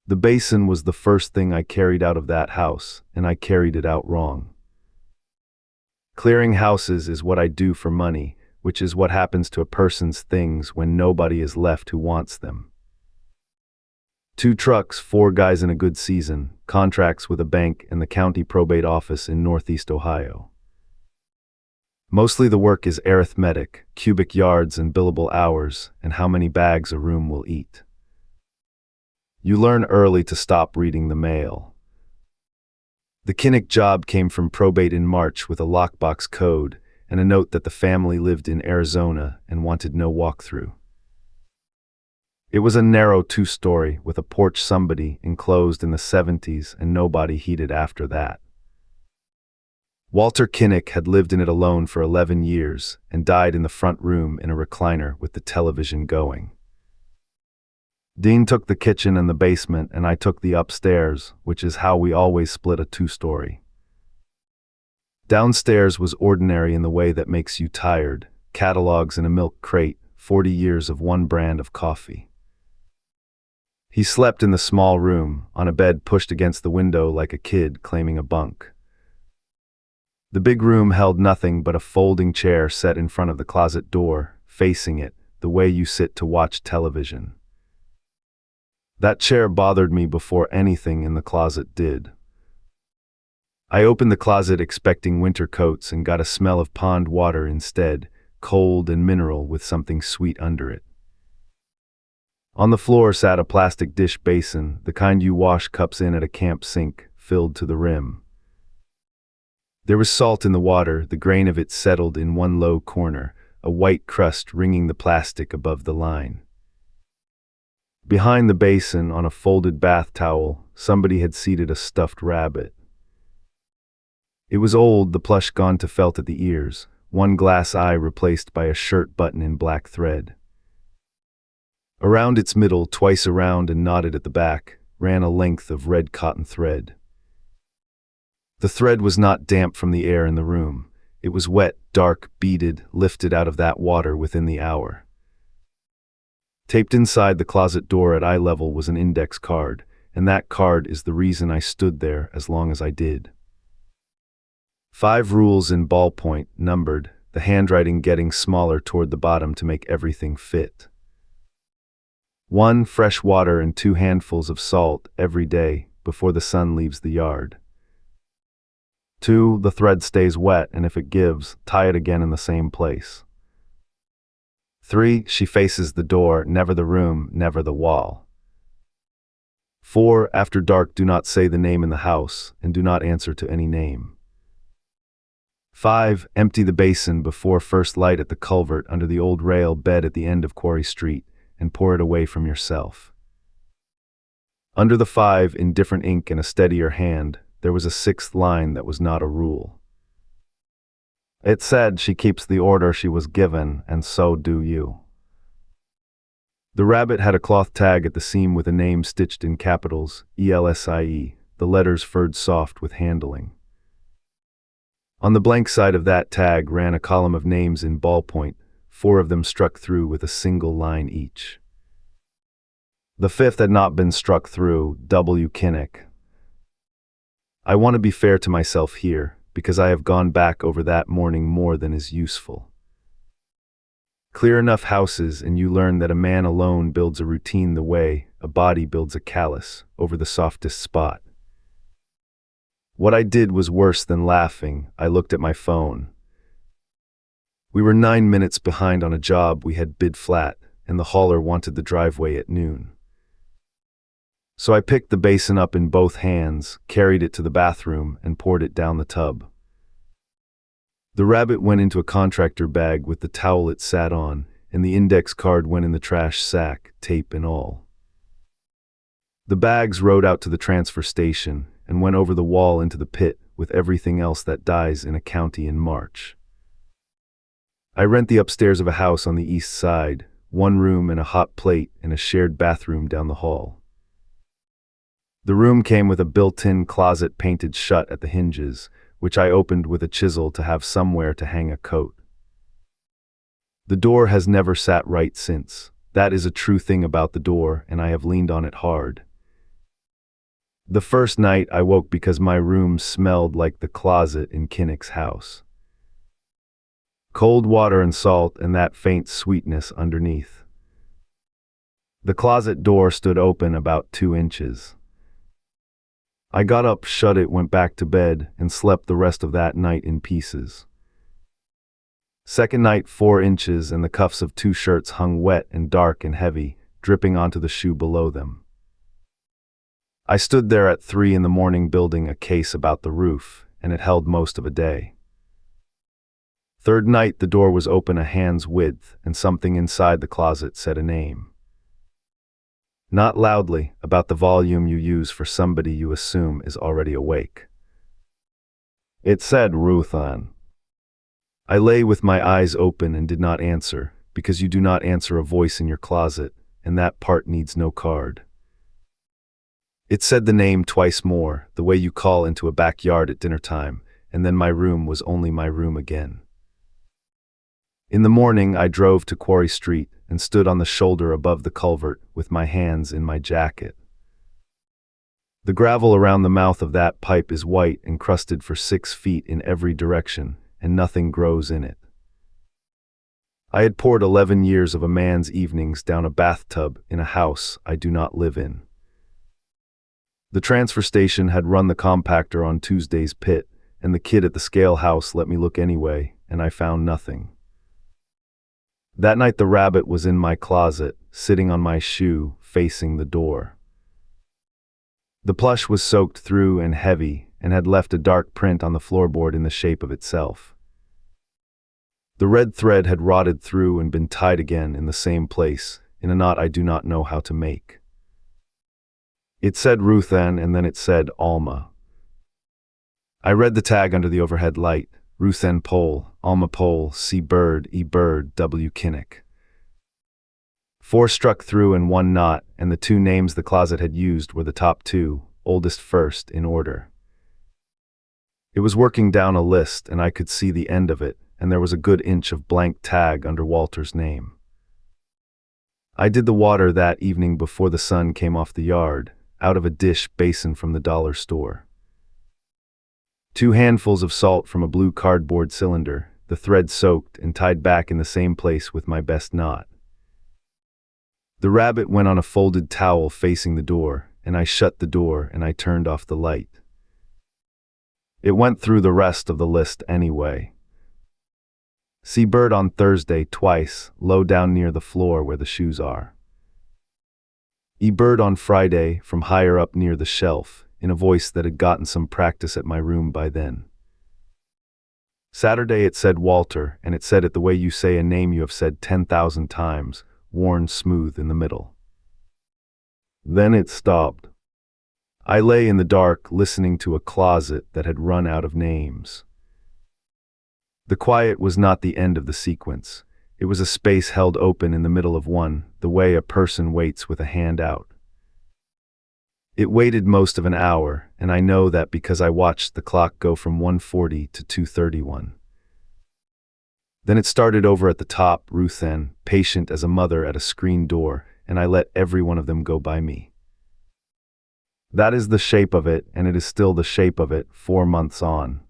The basin was the first thing I carried out of that house, and I carried it out wrong. Clearing houses is what I do for money, which is what happens to a person's things when nobody is left who wants them. 2 trucks, 4 guys in a good season, contracts with a bank and the county probate office in Northeast Ohio. Mostly the work is arithmetic, cubic yards and billable hours, and how many bags a room will eat. You learn early to stop reading the mail. The Kinnick job came from probate in March with a lockbox code and a note that the family lived in Arizona and wanted no walkthrough. It was a narrow 2-story with a porch somebody enclosed in the 70s and nobody heated after that. Walter Kinnick had lived in it alone for 11 years and died in the front room in a recliner with the television going. Dean took the kitchen and the basement and I took the upstairs, which is how we always split a 2-story. Downstairs was ordinary in the way that makes you tired, catalogs in a milk crate, 40 years of one brand of coffee. He slept in the small room, on a bed pushed against the window like a kid claiming a bunk. The big room held nothing but a folding chair set in front of the closet door, facing it, the way you sit to watch television. That chair bothered me before anything in the closet did. I opened the closet expecting winter coats and got a smell of pond water instead, cold and mineral with something sweet under it. On the floor sat a plastic dish basin, the kind you wash cups in at a camp sink, filled to the rim. There was salt in the water, the grain of it settled in one low corner, a white crust ringing the plastic above the line. Behind the basin, on a folded bath towel, somebody had seated a stuffed rabbit. It was old, the plush gone to felt at the ears, one glass eye replaced by a shirt button in black thread. Around its middle, twice around and knotted at the back, ran a length of red cotton thread. The thread was not damp from the air in the room. It was wet, dark, beaded, lifted out of that water within the hour. Taped inside the closet door at eye level was an index card, and that card is the reason I stood there as long as I did. 5 rules in ballpoint, numbered, the handwriting getting smaller toward the bottom to make everything fit. 1. Fresh water and 2 handfuls of salt every day before the sun leaves the yard. 2. The thread stays wet, and if it gives, tie it again in the same place. 3. She faces the door, never the room, never the wall. 4. After dark, do not say the name in the house, and do not answer to any name. 5. Empty the basin before first light at the culvert under the old rail bed at the end of Quarry Street, and pour it away from yourself. Under the 5, in different ink and a steadier hand, there was a 6th line that was not a rule. It said, she keeps the order she was given, and so do you. The rabbit had a cloth tag at the seam with a name stitched in capitals, ELSIE, the letters furred soft with handling. On the blank side of that tag ran a column of names in ballpoint, 4 of them struck through with a single line each. The 5th had not been struck through, W. Kinnick. I want to be fair to myself here, because I have gone back over that morning more than is useful. Clear enough houses and you learn that a man alone builds a routine the way a body builds a callus over the softest spot. What I did was worse than laughing. I looked at my phone. We were 9 minutes behind on a job we had bid flat, and the hauler wanted the driveway at noon. So I picked the basin up in both hands, carried it to the bathroom, and poured it down the tub. The rabbit went into a contractor bag with the towel it sat on, and the index card went in the trash sack, tape and all. The bags rode out to the transfer station and went over the wall into the pit with everything else that dies in a county in March. I rent the upstairs of a house on the east side, 1 room and a hot plate and a shared bathroom down the hall. The room came with a built-in closet painted shut at the hinges, which I opened with a chisel to have somewhere to hang a coat. The door has never sat right since. That is a true thing about the door, and I have leaned on it hard. The first night I woke because my room smelled like the closet in Kinnick's house. Cold water and salt and that faint sweetness underneath. The closet door stood open about 2 inches. I got up, shut it, went back to bed, and slept the rest of that night in pieces. Second night, 4 inches, and the cuffs of 2 shirts hung wet and dark and heavy, dripping onto the shoe below them. I stood there at 3 in the morning building a case about the roof, and it held most of a day. Third night, the door was open a hand's width, and something inside the closet said a name. Not loudly, about the volume you use for somebody you assume is already awake. It said Ruth Ann. I lay with my eyes open and did not answer, because you do not answer a voice in your closet, and that part needs no card. It said the name twice more, the way you call into a backyard at dinner time, and then my room was only my room again. In the morning I drove to Quarry Street and stood on the shoulder above the culvert with my hands in my jacket. The gravel around the mouth of that pipe is white and crusted for 6 feet in every direction, and nothing grows in it. I had poured 11 years of a man's evenings down a bathtub in a house I do not live in. The transfer station had run the compactor on Tuesday's pit, and the kid at the scale house let me look anyway, and I found nothing. That night the rabbit was in my closet, sitting on my shoe, facing the door. The plush was soaked through and heavy, and had left a dark print on the floorboard in the shape of itself. The red thread had rotted through and been tied again in the same place, in a knot I do not know how to make. It said Ruth Ann, and then it said Alma. I read the tag under the overhead light. Ruth Ann Pole, Alma Pole, C. Bird, E. Bird, W. Kinnick. 4 struck through and 1 not, and the 2 names the closet had used were the top 2, oldest first, in order. It was working down a list, and I could see the end of it, and there was a good inch of blank tag under Walter's name. I did the water that evening before the sun came off the yard, out of a dish basin from the dollar store. 2 handfuls of salt from a blue cardboard cylinder, the thread soaked and tied back in the same place with my best knot. The rabbit went on a folded towel facing the door, and I shut the door and I turned off the light. It went through the rest of the list anyway. See Bird on Thursday twice, low down near the floor where the shoes are. E. Bird on Friday, from higher up near the shelf, in a voice that had gotten some practice at my room by then. Saturday it said Walter, and it said it the way you say a name you have said 10,000 times, worn smooth in the middle. Then it stopped. I lay in the dark listening to a closet that had run out of names. The quiet was not the end of the sequence. It was a space held open in the middle of one, the way a person waits with a hand out. It waited most of an hour, and I know that because I watched the clock go from 1:40 to 2:31. Then it started over at the top, Ruth Ann, patient as a mother at a screen door, and I let every one of them go by me. That is the shape of it, and it is still the shape of it 4 months on.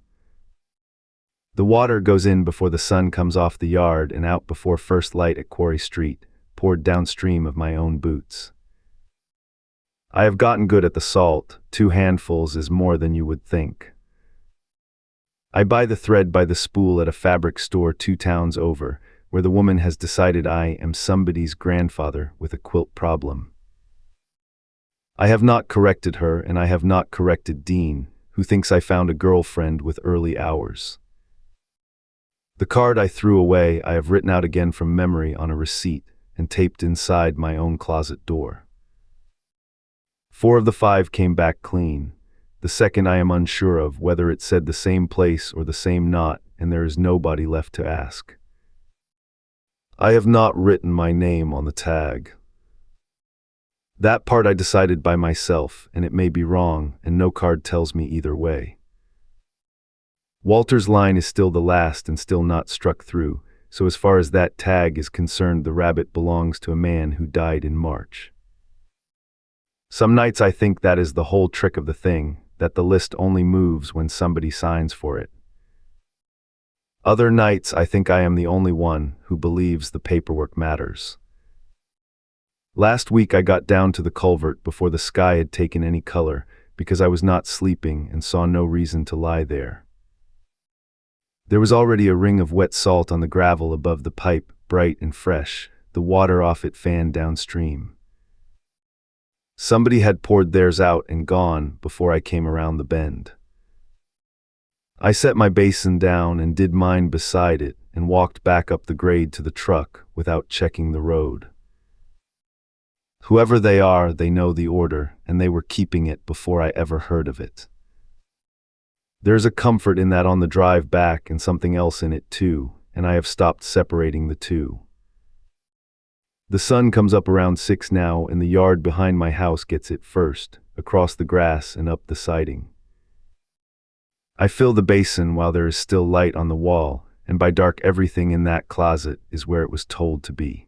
The water goes in before the sun comes off the yard and out before first light at Quarry Street, poured downstream of my own boots. I have gotten good at the salt. 2 handfuls is more than you would think. I buy the thread by the spool at a fabric store 2 towns over, where the woman has decided I am somebody's grandfather with a quilt problem. I have not corrected her, and I have not corrected Dean, who thinks I found a girlfriend with early hours. The card I threw away I have written out again from memory on a receipt and taped inside my own closet door. 4 of the 5 came back clean. The second I am unsure of whether it said the same place or the same knot, and there is nobody left to ask. I have not written my name on the tag. That part I decided by myself, and it may be wrong, and no card tells me either way. Walter's line is still the last and still not struck through, so as far as that tag is concerned, the rabbit belongs to a man who died in March. Some nights I think that is the whole trick of the thing, that the list only moves when somebody signs for it. Other nights I think I am the only one who believes the paperwork matters. Last week I got down to the culvert before the sky had taken any color, because I was not sleeping and saw no reason to lie there. There was already a ring of wet salt on the gravel above the pipe, bright and fresh, the water off it fanned downstream. Somebody had poured theirs out and gone before I came around the bend. I set my basin down and did mine beside it and walked back up the grade to the truck without checking the road. Whoever they are, they know the order, and they were keeping it before I ever heard of it. There's a comfort in that on the drive back and something else in it too, and I have stopped separating the two. The sun comes up around 6 now, and the yard behind my house gets it first, across the grass and up the siding. I fill the basin while there is still light on the wall, and by dark everything in that closet is where it was told to be.